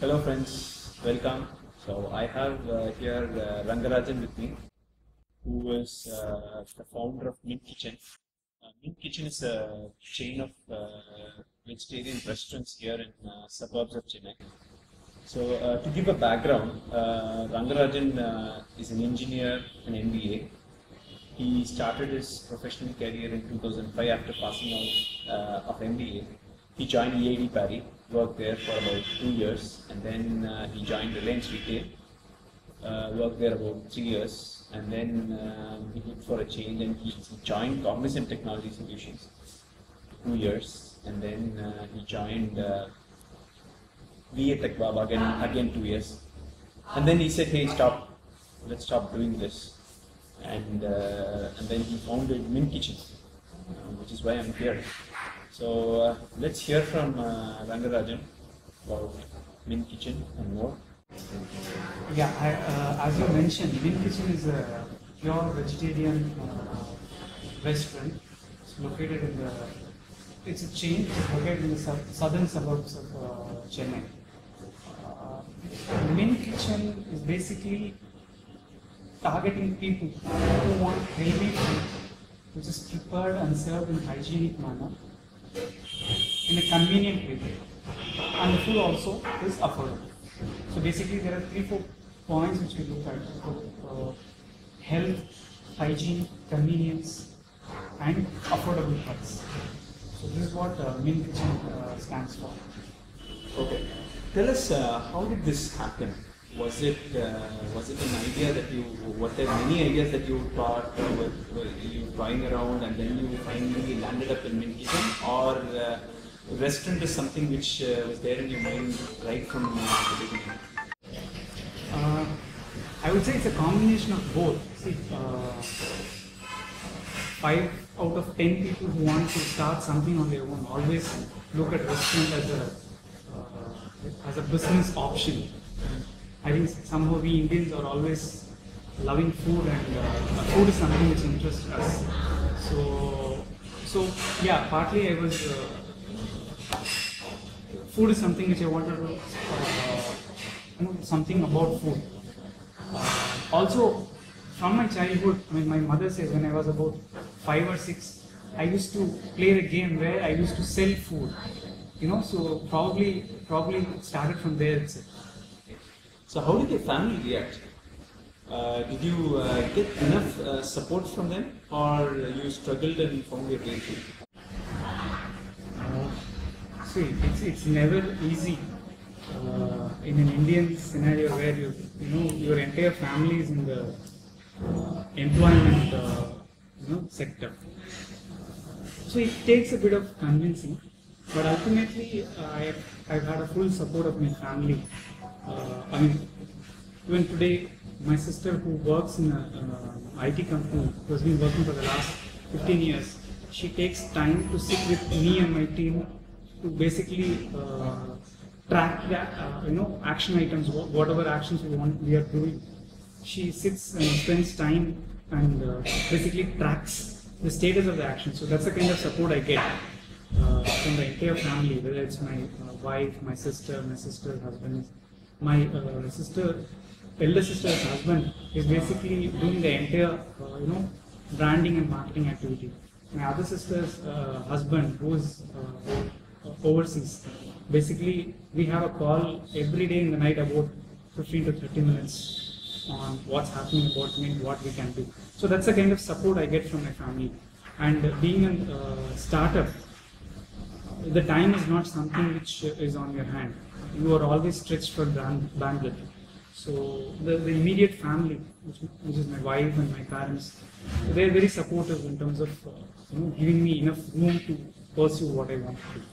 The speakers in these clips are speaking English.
Hello friends, welcome. So I have here Rangarajan with me, who is the founder of Mint Kitchen. Mint Kitchen is a chain of vegetarian restaurants here in suburbs of Chennai. So to give a background, Rangarajan is an engineer, an MBA. He started his professional career in 2005 after passing out of MBA. He joined EID Parry, worked there for about 2 years, and then he joined Reliance Retail, worked there about 3 years, and then he looked for a change and he joined Cognizant Technology Solutions, 2 years, and then he joined VA Tech Baba again 2 years, and then he said, "Hey, stop, let's stop doing this." And then he founded Mint Kitchen, which is why I'm here. So let's hear from Rangarajan about Mint Kitchen and more. Yeah, as you mentioned, Mint Kitchen is a pure vegetarian restaurant. It's located in the. It's a chain. It's located in the southern suburbs of Chennai. Mint Kitchen is basically targeting people who want healthy food, which is prepared and served in hygienic manner, in a convenient way, and the food also is affordable. So basically, there are 3-4 points which we look at: health, hygiene, convenience, and affordable price. So this is what Mint Kitchen stands for. Okay, tell us how did this happen? Was it an idea that you, were there many ideas that you thought were you trying around and then you finally landed up in Mint Kitchen, or restaurant is something which was there in your mind right from the beginning? I would say it's a combination of both. See, 5 out of 10 people who want to start something on their own always look at restaurant as a business option. I think somehow we Indians are always loving food, and food is something which interests us. So yeah, partly I was food is something which I wanted to know something about food. Also, from my childhood, I mean, my mother says when I was about 5 or 6, I used to play a game where I used to sell food. So probably it started from there itself. So how did your family react? Did you get enough support from them, or you struggled and found your way through? See, it's never easy in an Indian scenario where your entire family is in the employment sector. So it takes a bit of convincing, but ultimately I've had a full support of my family. I mean, even today, my sister who works in an IT company, who has been working for the last 15 years, she takes time to sit with me and my team to basically track the action items, whatever actions we are doing. She sits and spends time and basically tracks the status of the action. So that's the kind of support I get from the entire family, whether it's my wife, my sister's husband. My elder sister's husband is basically doing the entire, branding and marketing activity. My other sister's husband, who is overseas, basically we have a call every day in the night about 15 to 30 minutes on what's happening about Mint, what we can do. So that's the kind of support I get from my family. And being a startup, the time is not something which is on your hand. You are always stretched for bandwidth. So the immediate family, which is my wife and my parents, they're very supportive in terms of giving me enough room to pursue what I want to do.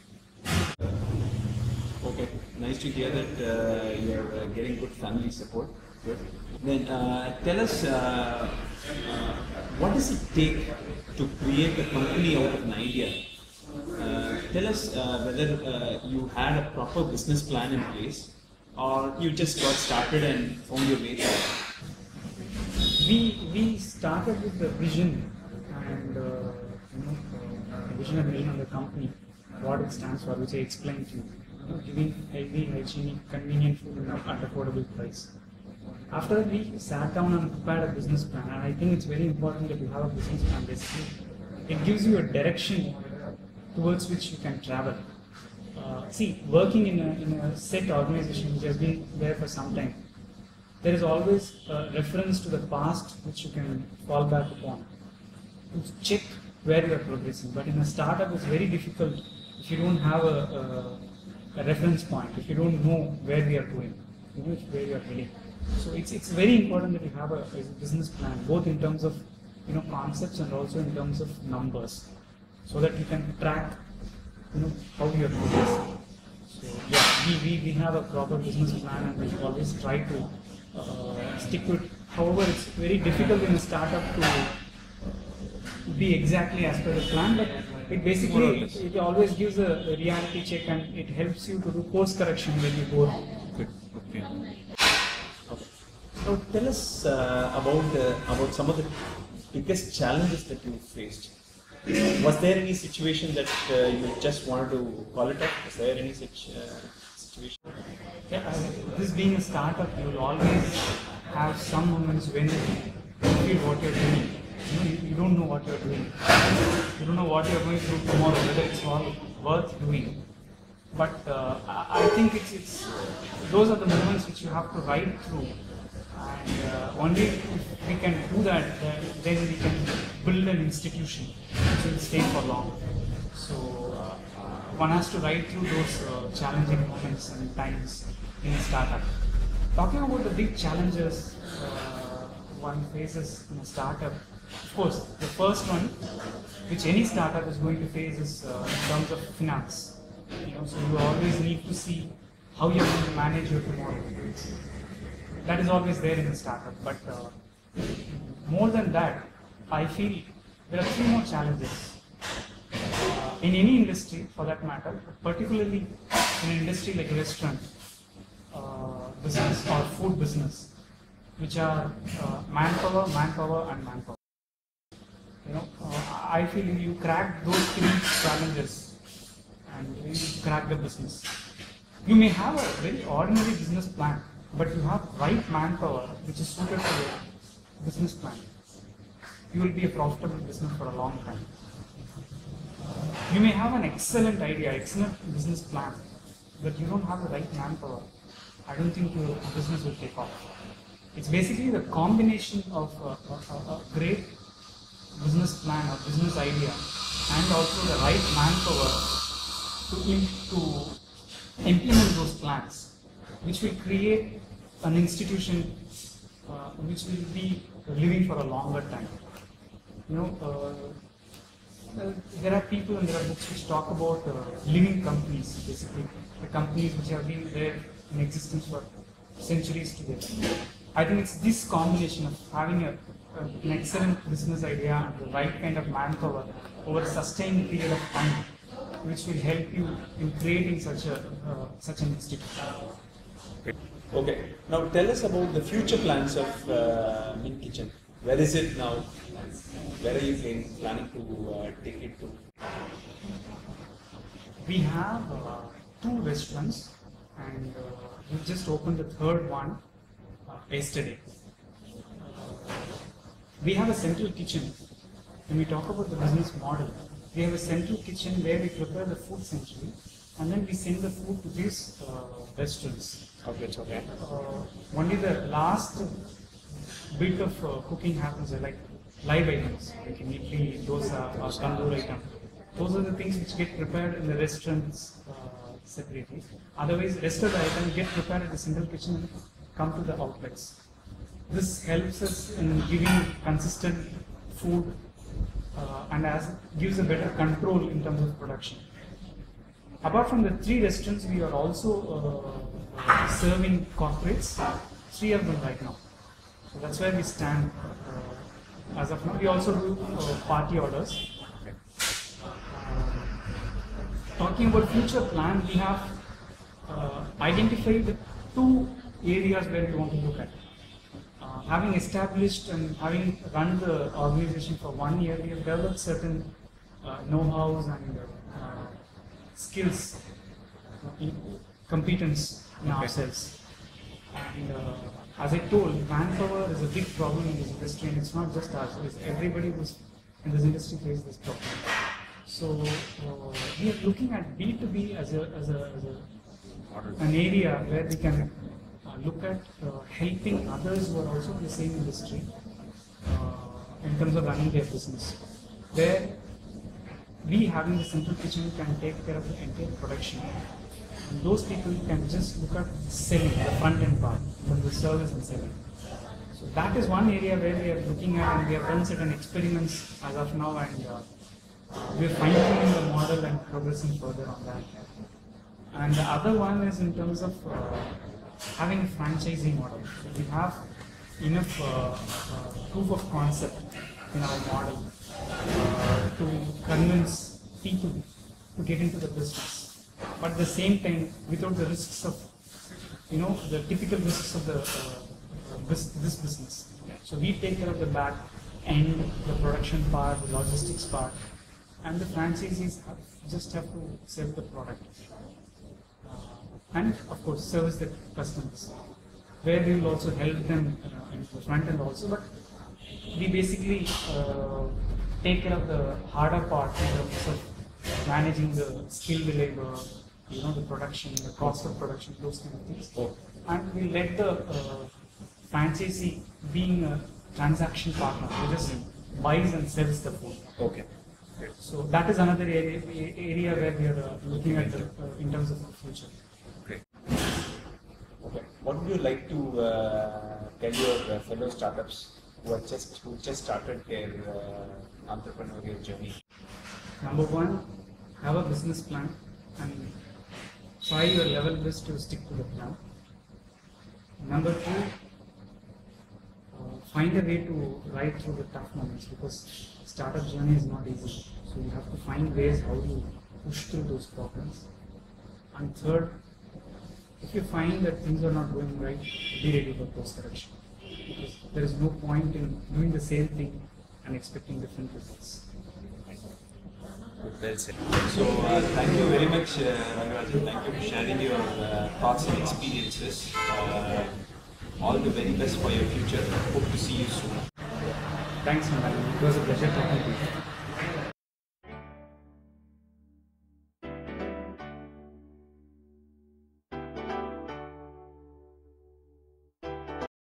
Okay, nice to hear that you're getting good family support. Good. Then tell us, what does it take to create a company out of an idea? Tell us whether you had a proper business plan in place, or you just got started and found your way through. We started with the vision and vision and mission of the company, what it stands for, which I explained to you. giving healthy, hygienic, convenient food at affordable price. After that, we sat down and prepared a business plan, and I think it's very important that you have a business plan. Basically, it gives you a direction towards which you can travel. See, working in a set organization which has been there for some time, there is always a reference to the past which you can fall back upon to check where you are progressing. But in a startup, it's very difficult if you don't have a reference point, if you don't know where we are going, where you are heading. So it's very important that you have a business plan, both in terms of concepts and also in terms of numbers, so that you can track how you are progressing. So yeah, we have a proper business plan, and we always try to stick with. However, it's very difficult in a startup to be exactly as per the plan, but it basically it always gives a reality check, and it helps you to do course correction when you go wrong. Good. Okay. So tell us about some of the biggest challenges that you faced. Was there any situation that you just wanted to call it off? Was there any such situation? Yeah, this being a startup, you will always have some moments when you feel what you're doing. You don't know what you're doing. You don't know what you're going to do tomorrow, whether it's all worth doing. But I think it's those are the moments which you have to ride through. And only if we can do that, then we can build an institution which will stay for long. So one has to ride through those challenging moments and times in a startup. Talking about the big challenges one faces in a startup, of course, the first one, which any startup is going to face, is in terms of finance. So you always need to see how you're going to manage your tomorrow. That is always there in a startup. But more than that, I feel there are three more challenges. In any industry, for that matter, particularly in an industry like restaurant business or food business, which are manpower, and manpower. I feel if you crack those three challenges and you crack the business, you may have a very ordinary business plan, but you have right manpower which is suited for your business plan. You will be a profitable business for a long time. You may have an excellent idea, excellent business plan, but you don't have the right manpower. I don't think your business will take off. It's basically the combination of a great business plan or business idea and also the right manpower to implement those plans, which will create an institution which will be living for a longer time. There are people and there are books which talk about living companies, basically the companies which have been there in existence for centuries together. I think it's this combination of having an excellent business idea and the right kind of manpower over a sustained period of time, which will help you in creating such an institution. Okay. Now tell us about the future plans of Mint Kitchen. Where is it now? Where are you planning to take it to? We have 2 restaurants, and we just opened the 3rd one yesterday. We have a central kitchen. When we talk about the business model, we have a central kitchen where we prepare the food centrally, and then we send the food to these restaurants. Okay. Only the last bit of cooking happens like live items, like idli, dosa, or tandoor item. Those are the things which get prepared in the restaurants separately. Otherwise, rest of the items get prepared at the central kitchen and come to the outlets. This helps us in giving consistent food and gives a better control in terms of production. Apart from the 3 restaurants, we are also serving corporates, 3 of them right now. So that's where we stand as of now. We also do party orders. Talking about future plan, we have identified 2 areas where we want to look at. Having established and having run the organization for 1 year, we have developed certain know-hows and skills competence in ourselves. And as I told, manpower is a big problem in this industry, and it's not just us, it's everybody who's in this industry faces this problem. So we are looking at B2B as an area where we can look at helping others who are also in the same industry in terms of running their business, where we having the central kitchen can take care of the entire production. And those people can just look at selling, the front end part, from the service and selling. So that is one area where we are looking at, and we have done certain experiments as of now, and we are fine-tuning the model and progressing further on that. And the other one is in terms of having a franchising model. So we have enough proof of concept in our model to convince people to get into the business, but at the same time without the risks of, the typical risks of this business. So we take care of the back end, the production part, the logistics part, and the franchisees just have to sell the product. And of course service the customers, where we will also help them in the front end also, but we basically take care of the harder part in terms of managing the skilled labor, the production, the cost of production, those kind of things. And we let the franchisee being a transaction partner, who just buys and sells the food. Okay. So that is another area where we are looking at in terms of the future. Great. Okay. What would you like to tell your fellow startups who just started their entrepreneurial journey? Number one, have a business plan and try your level best to stick to the plan. Number two, find a way to ride through the tough moments, because startup journey is not easy. So you have to find ways how you push through those problems. And third, if you find that things are not going right, be ready for course correction, because there is no point in doing the same thing and expecting different results. Well said. So thank you very much, Rangarajan. Thank you for sharing your thoughts and experiences. All the very best for your future. Hope to see you soon. Thanks, Manali. It was a pleasure talking to you.